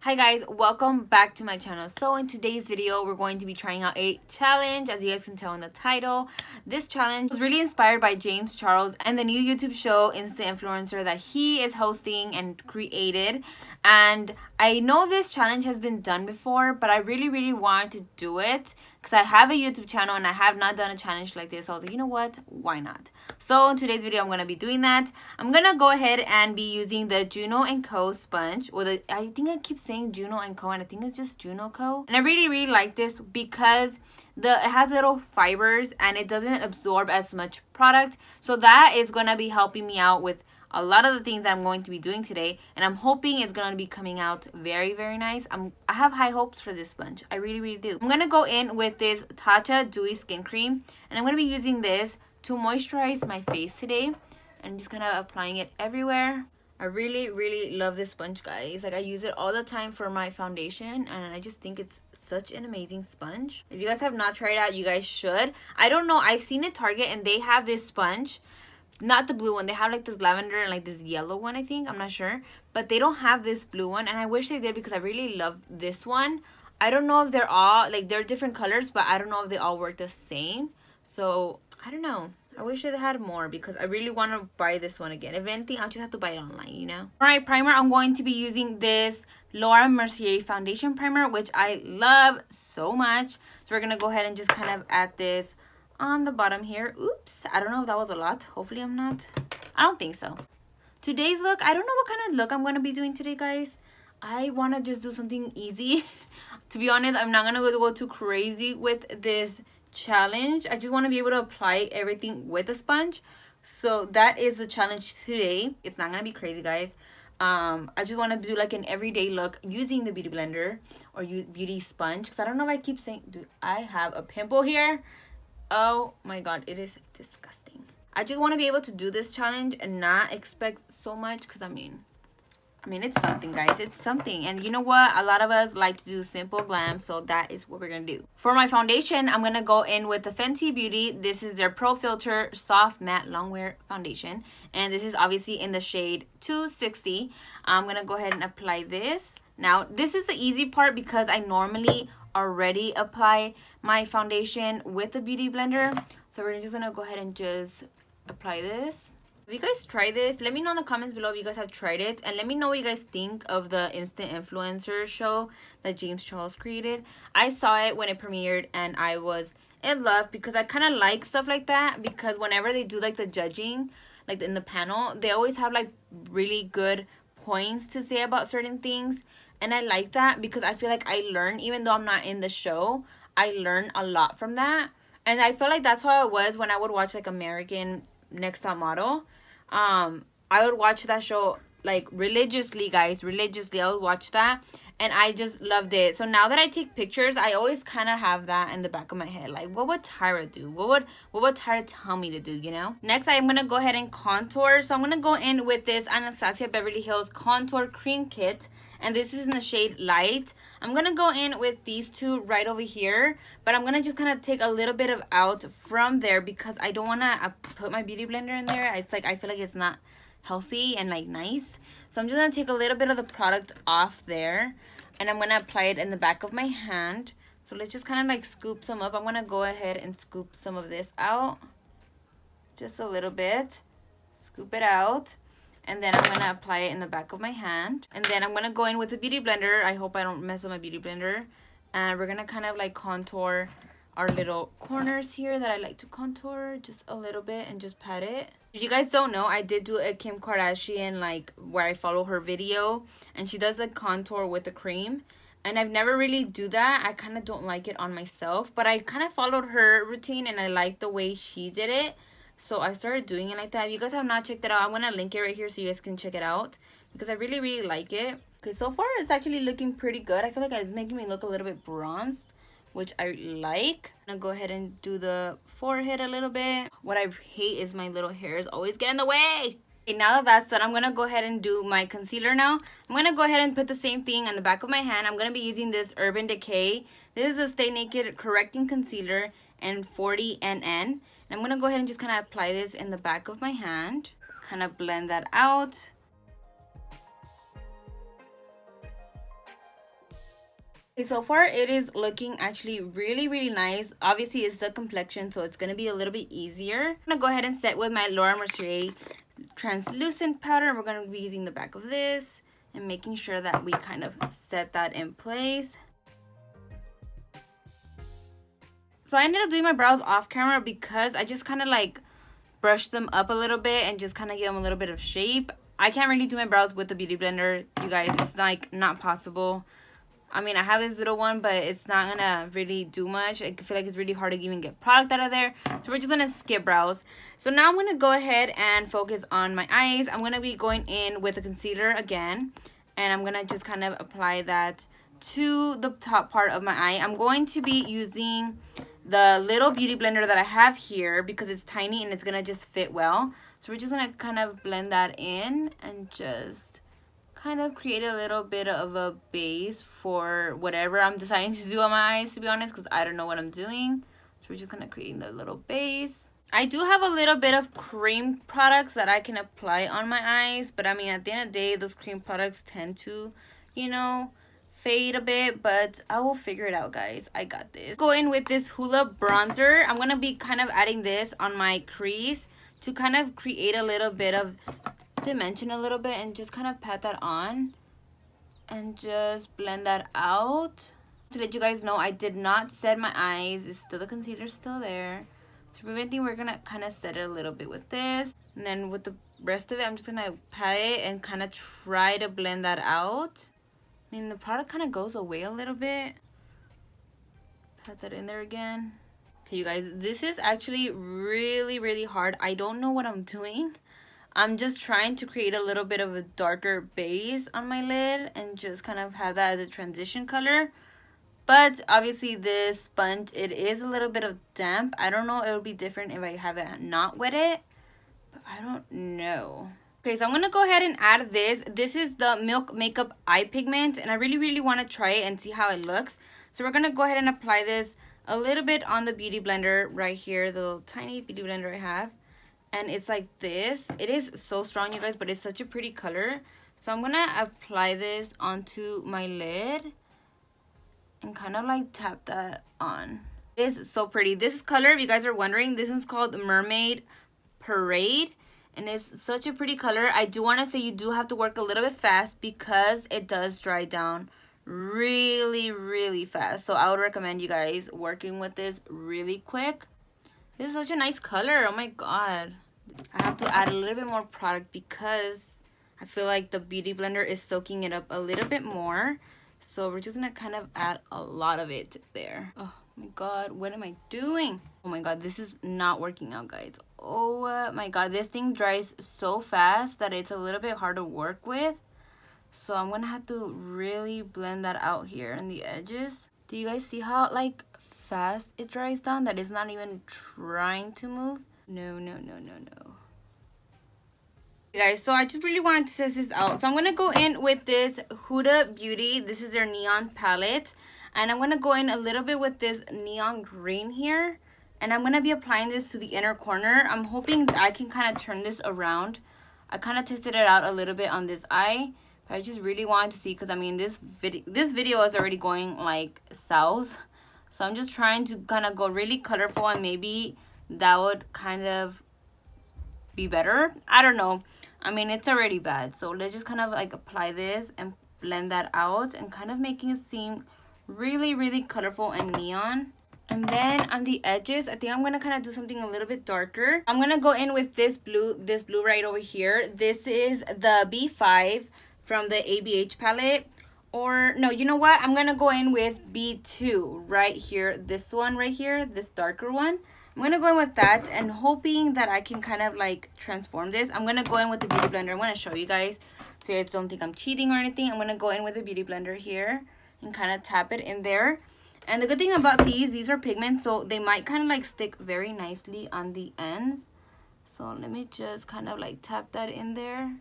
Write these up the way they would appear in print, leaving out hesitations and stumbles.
Hi guys, welcome back to my channel. So in today's video, we're going to be trying out a challenge. As you guys can tell in the title, this challenge was really inspired by James Charles and the new YouTube show Instant Influencer that he is hosting and created. And I know this challenge has been done before, but I really wanted to do it because I have a YouTube channel and I have not done a challenge like this. So I was like, you know what? Why not? So in today's video, I'm going to be doing that. I'm going to go ahead and be using the Juno & Co. sponge. Or I think I keep saying Juno & Co. and I think it's just Juno Co. And I really like this because it has little fibers and it doesn't absorb as much product. So that is going to be helping me out with a lot of the things I'm going to be doing today, and I'm hoping it's going to be coming out very nice. I have high hopes for this sponge. I really do. I'm going to go in with this Tatcha Dewy Skin Cream, and I'm going to be using this to moisturize my face today, and just kind of applying it everywhere. I really love this sponge, guys. Like, I use it all the time for my foundation, and I just think it's such an amazing sponge. If you guys have not tried it out, you guys should. I don't know, I've seen it Target, and they have this sponge. Not the blue one. They have like this lavender and like this yellow one, I think. I'm not sure. But they don't have this blue one. And I wish they did because I really love this one. I don't know if they're all, like, they're different colors, but I don't know if they all work the same. So, I don't know. I wish they had more because I really want to buy this one again. If anything, I'll just have to buy it online, you know? Alright, primer. I'm going to be using this Laura Mercier foundation primer, which I love so much. So, we're going to go ahead and just kind of add this on the bottom here. Oops, I don't know if that was a lot. Hopefully I'm not. I don't think so. Today's look, I don't know what kind of look I'm going to be doing today, guys. I want to just do something easy. To be honest, I'm not going to go too crazy with this challenge. I just want to be able to apply everything with a sponge. So that is the challenge today. It's not going to be crazy, guys. I just want to do like an everyday look using the beauty blender or beauty sponge. Because I don't know if I keep saying, dude, I have a pimple here. Oh my god, it is disgusting. I just want to be able to do this challenge and not expect so much because I mean it's something, guys. It's something. And you know what? A lot of us like to do simple glam, so that is what we're going to do. For my foundation, I'm going to go in with the Fenty Beauty. This is their Pro Filter Soft Matte Longwear Foundation. And this is obviously in the shade 260. I'm going to go ahead and apply this. Now, this is the easy part because I normally already apply my foundation with the beauty blender. So we're just gonna go ahead and just apply this. If you guys try this, let me know in the comments below if you guys have tried it, and let me know what you guys think of the Instant Influencer show that James Charles created. I saw it when it premiered and I was in love because I kind of like stuff like that, because whenever they do like the judging, like in the panel, they always have like really good points to say about certain things. And I like that because I feel like I learn, even though I'm not in the show, I learn a lot from that. And I feel like that's how it was when I would watch like American Next Top Model. I would watch that show like religiously, guys. Religiously, I would watch that. And I just loved it. So now that I take pictures, I always kind of have that in the back of my head. Like, what would Tyra do? What would Tyra tell me to do, you know? Next, I'm going to go ahead and contour. So I'm going to go in with this Anastasia Beverly Hills Contour Cream Kit. And this is in the shade Light. I'm going to go in with these two right over here. But I'm going to just kind of take a little bit of out from there because I don't want to put my beauty blender in there. It's like, I feel like it's not healthy and like nice. So I'm just going to take a little bit of the product off there. And I'm going to apply it in the back of my hand. So let's just kind of like scoop some up. I'm going to go ahead and scoop some of this out. Just a little bit. Scoop it out. And then I'm going to apply it in the back of my hand. And then I'm going to go in with the beauty blender. I hope I don't mess up my beauty blender. And we're going to kind of like contour our little corners here that I like to contour just a little bit and just pat it. If you guys don't know, I did do a Kim Kardashian, like, where I follow her video, and she does a contour with the cream, and I've never really do that. I kind of don't like it on myself, but I kind of followed her routine and I like the way she did it, so I started doing it like that. If you guys have not checked it out, I'm gonna link it right here so you guys can check it out because I really like it. Okay, so far it's actually looking pretty good. I feel like it's making me look a little bit bronzed, which I like. I'm gonna go ahead and do the forehead a little bit. What I hate is my little hairs always get in the way. Okay, now that that's done, I'm gonna go ahead and do my concealer now. I'm gonna go ahead and put the same thing on the back of my hand. I'm gonna be using this Urban Decay. This is a Stay Naked Correcting Concealer in 40 NN. And I'm gonna go ahead and just kind of apply this in the back of my hand. Kind of blend that out. Okay, so far it is looking actually really nice. Obviously it's the complexion, so it's gonna be a little bit easier. I'm gonna go ahead and set with my Laura Mercier translucent powder. We're gonna be using the back of this and making sure that we kind of set that in place. So I ended up doing my brows off camera because I just kind of like brushed them up a little bit and just kind of give them a little bit of shape. I can't really do my brows with the beauty blender, you guys. It's like not possible. I mean, I have this little one, but it's not gonna really do much. I feel like it's really hard to even get product out of there. So we're just gonna skip brows. So now I'm gonna go ahead and focus on my eyes. I'm gonna be going in with a concealer again, and I'm gonna just kind of apply that to the top part of my eye. I'm going to be using the little beauty blender that I have here because it's tiny and it's gonna just fit well. So we're just gonna kind of blend that in and just kind of create a little bit of a base for whatever I'm deciding to do on my eyes, to be honest, because I don't know what I'm doing. So we're just gonna create a little base. I do have a little bit of cream products that I can apply on my eyes, but I mean, at the end of the day, those cream products tend to, you know, fade a bit, but I will figure it out, guys. I got this. Go in with this Hoola bronzer. I'm gonna be kind of adding this on my crease to kind of create a little bit of dimension a little bit, and just kind of pat that on and just blend that out. To let you guys know, I did not set my eyes. It's still, the concealer's still there. To prevent anything, we're gonna kind of set it a little bit with this, and then with the rest of it, I'm just gonna pat it and kind of try to blend that out. I mean, the product kind of goes away a little bit. Pat that in there again. Okay, you guys, this is actually really hard. I don't know what I'm doing. I'm just trying to create a little bit of a darker base on my lid and just kind of have that as a transition color. But obviously this sponge, it is a little bit of damp. I don't know, it would be different if I have it not wet it, but I don't know. Okay, so I'm gonna go ahead and add this. This is the Milk Makeup Eye Pigment, and I really want to try it and see how it looks. So we're gonna go ahead and apply this a little bit on the beauty blender right here, the little tiny beauty blender I have. And it's like this. It is so strong, you guys, but it's such a pretty color. So I'm gonna apply this onto my lid and kind of like tap that on. It is so pretty. This color, if you guys are wondering, this one's called Mermaid Parade, and it's such a pretty color. I do want to say you do have to work a little bit fast because it does dry down really fast. So I would recommend you guys working with this really quick. This is such a nice color. Oh my god. I have to add a little bit more product because I feel like the beauty blender is soaking it up a little bit more. So we're just gonna kind of add a lot of it there. Oh my god, what am I doing? Oh my god, this is not working out, guys. Oh my god, this thing dries so fast that it's a little bit hard to work with. So I'm gonna have to really blend that out here in the edges. Do you guys see how like fast it dries down, that it's not even trying to move? No. Guys, so I just really wanted to test this out. So I'm gonna go in with this Huda Beauty. This is their neon palette, and I'm gonna go in a little bit with this neon green here, and I'm gonna be applying this to the inner corner. I'm hoping that I can kind of turn this around. I kind of tested it out a little bit on this eye, but I just really wanted to see, because I mean this video is already going like south. So I'm just trying to kind of go really colorful, and maybe that would kind of be better. I don't know. I mean, it's already bad. So let's just kind of like apply this and blend that out and kind of making it seem really colorful and neon. And then on the edges, I think I'm going to kind of do something a little bit darker. I'm going to go in with this blue right over here. This is the B5 from the ABH palette. Or no, you know what? I'm gonna go in with B2 right here. This one right here, this darker one. I'm gonna go in with that and hoping that I can kind of like transform this. I'm gonna go in with the beauty blender. I'm gonna show you guys so you guys don't think I'm cheating or anything. I'm gonna go in with the beauty blender here and kind of tap it in there. And the good thing about these are pigments, so they might kind of like stick very nicely on the ends. So let me just kind of like tap that in there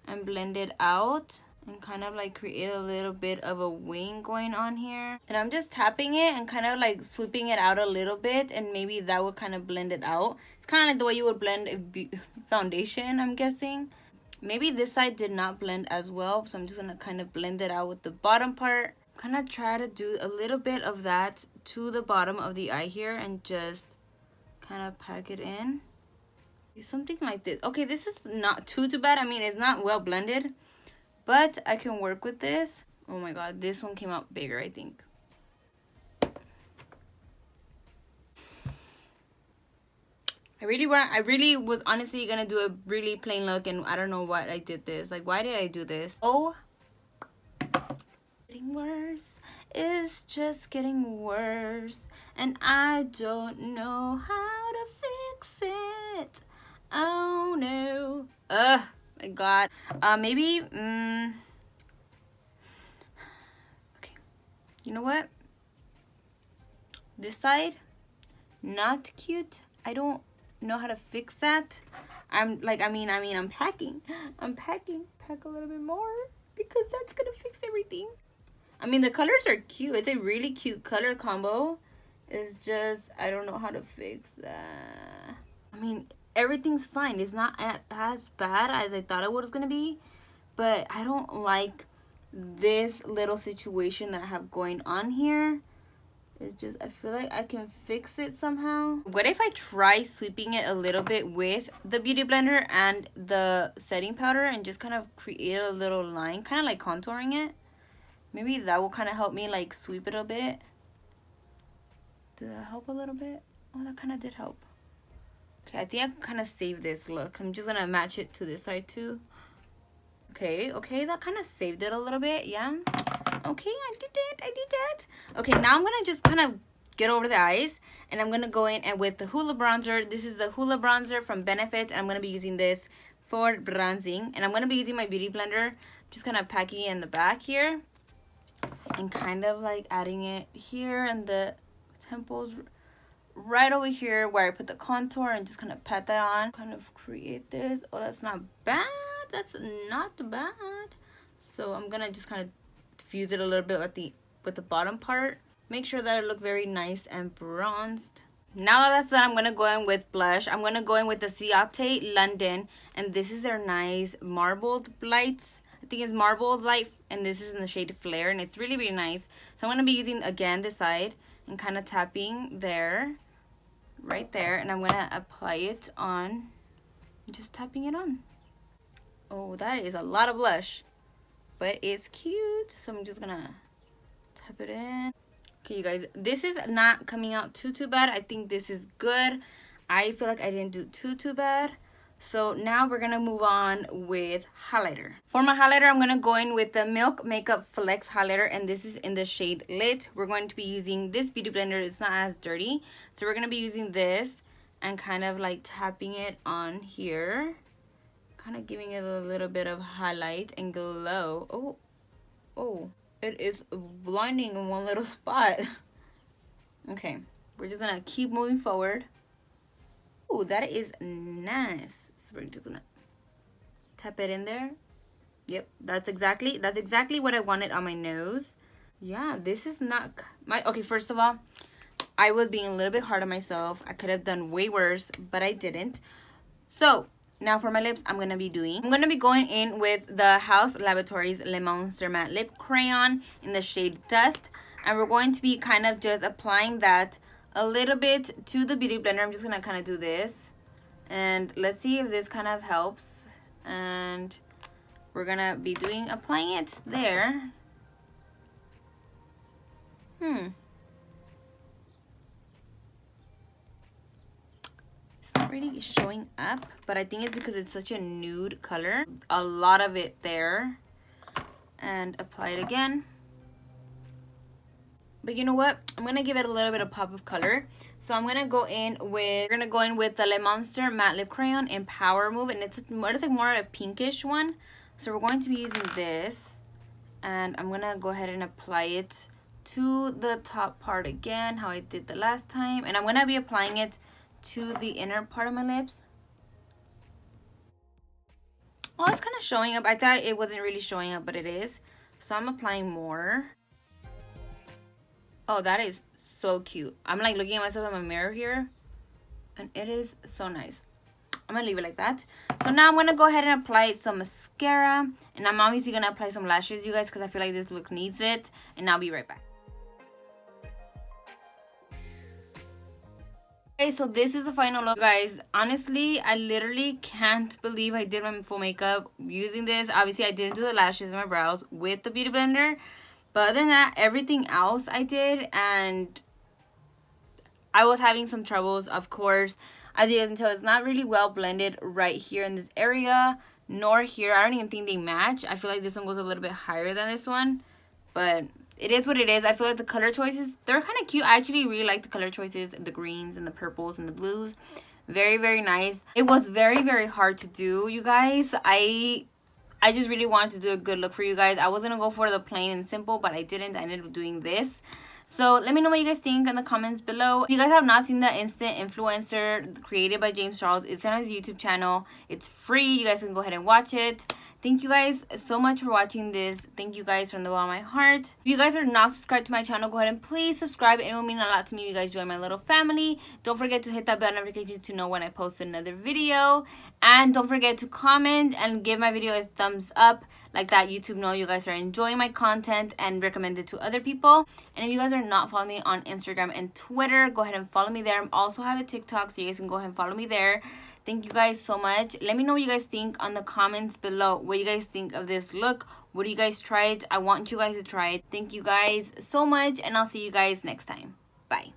and blend it out. And kind of like create a little bit of a wing going on here. And I'm just tapping it and kind of like sweeping it out a little bit, and maybe that would kind of blend it out. It's kind of like the way you would blend a foundation, I'm guessing. Maybe this side did not blend as well, so I'm just gonna kind of blend it out with the bottom part. kind of try to do a little bit of that to the bottom of the eye here and just kind of pack it in. Something like this. Okay, this is not too bad. I mean, it's not well blended, but I can work with this. Oh my god, this one came out bigger, I think. I really was honestly gonna do a really plain look, and I don't know what I did this. Like, why did I do this? Oh, getting worse. It's just getting worse, and I don't know how to fix it. Oh no. Ugh, my god. Maybe, okay. You know what? This side, not cute. I don't know how to fix that. I'm packing. Pack a little bit more because that's gonna fix everything. I mean, the colors are cute. It's a really cute color combo. It's just, I don't know how to fix that. I mean, everything's fine. It's not as bad as I thought it was gonna be, but I don't like this little situation that I have going on here. It's just, I feel like I can fix it somehow. What if I try sweeping it a little bit with the beauty blender and the setting powder and just kind of create a little line, kind of like contouring it? Maybe that will kind of help me like sweep it a bit. Did that help a little bit? Oh, that kind of did help. Okay, I think I kind of saved this look. I'm just gonna match it to this side too. Okay, that kind of saved it a little bit, yeah. Okay, I did it. Okay, now I'm gonna just kind of get over the eyes, and I'm gonna go in and with the Hoola bronzer. This is the Hoola bronzer from Benefit, and I'm gonna be using this for bronzing, and I'm gonna be using my beauty blender, just kind of packing it in the back here, and kind of like adding it here and the temples right over here where I put the contour, and just kind of pat that on, kind of create this. Oh, that's not bad. That's not bad. So I'm gonna just kind of diffuse it a little bit with the bottom part. Make sure that it look very nice and bronzed. Now that that's done, I'm gonna go in with blush. I'm gonna go in with the Ciate London, and this is their nice marbled lights. I think it's marbled light, and this is in the shade Flare, and it's really nice. So I'm gonna be using again this side and kind of tapping there, right there, and I'm gonna apply it on, just tapping it on. Oh, that is a lot of blush, but it's cute. So I'm just gonna tap it in. Okay, you guys, this is not coming out too bad. I think this is good. I feel like I didn't do too bad. So now we're gonna move on with highlighter. For my highlighter, I'm gonna go in with the Milk Makeup Flex highlighter, and this is in the shade Lit. We're going to be using this beauty blender. It's not as dirty, so we're gonna be using this and kind of like tapping it on here, kind of giving it a little bit of highlight and glow. Oh, it is blinding in one little spot. Okay, we're just gonna keep moving forward. Oh, that is nice. So we're just gonna tap it in there. Yep, that's exactly what I wanted on my nose. Yeah, this is not okay, first of all, I was being a little bit hard on myself. I could have done way worse, but I didn't. So now for my lips, I'm going to be going in with the House Laboratories Le Monster Matte Lip Crayon in the shade Dust. And we're going to be kind of just applying that a little bit to the beauty blender. I'm just going to kind of do this. And let's see if this kind of helps. And we're going to be applying it there. Really showing up, but I think it's because it's such a nude color. A lot of it there, and apply it again. But you know what, I'm gonna give it a little bit of pop of color, so I'm gonna go in with the Le Monster Matte Lip Crayon in Power Move, and it's like more a pinkish one. So we're going to be using this, and I'm gonna go ahead and apply it to the top part again, how I did the last time, and I'm gonna be applying it to the inner part of my lips. Oh, it's kind of showing up. I thought it wasn't really showing up, but it is. So I'm applying more. Oh, that is so cute. I'm like looking at myself in my mirror here, and it is so nice. I'm gonna leave it like that. So now I'm gonna go ahead and apply some mascara, and I'm obviously gonna apply some lashes, you guys, because I feel like this look needs it. And I'll be right back. Okay, so this is the final look, guys. Honestly, I literally can't believe I did my full makeup using this. Obviously, I didn't do the lashes and my brows with the Beauty Blender, but other than that, everything else I did, and I was having some troubles, of course. As you guys can tell, it's not really well blended right here in this area, nor here. I don't even think they match. I feel like this one goes a little bit higher than this one, but it is what it is. I feel like the color choices, they're kind of cute. I actually really like the color choices, the greens and the purples and the blues. Very, very nice. It was very, very hard to do, you guys. I just really wanted to do a good look for you guys. I was going to go for the plain and simple, but I didn't. I ended up doing this. So let me know what you guys think in the comments below. If you guys have not seen the Instant Influencer created by James Charles, it's on his YouTube channel. It's free. You guys can go ahead and watch it. Thank you guys so much for watching this. Thank you guys from the bottom of my heart. If you guys are not subscribed to my channel, go ahead and please subscribe. It will mean a lot to me if you guys join my little family. Don't forget to hit that bell notification to know when I post another video. And don't forget to comment and give my video a thumbs up. Like that, YouTube know you guys are enjoying my content and recommend it to other people. And if you guys are not following me on Instagram and Twitter, go ahead and follow me there. I also have a TikTok, so you guys can go ahead and follow me there. Thank you guys so much. Let me know what you guys think on the comments below. What you guys think of this look. What do you guys try it? I want you guys to try it. Thank you guys so much, and I'll see you guys next time. Bye.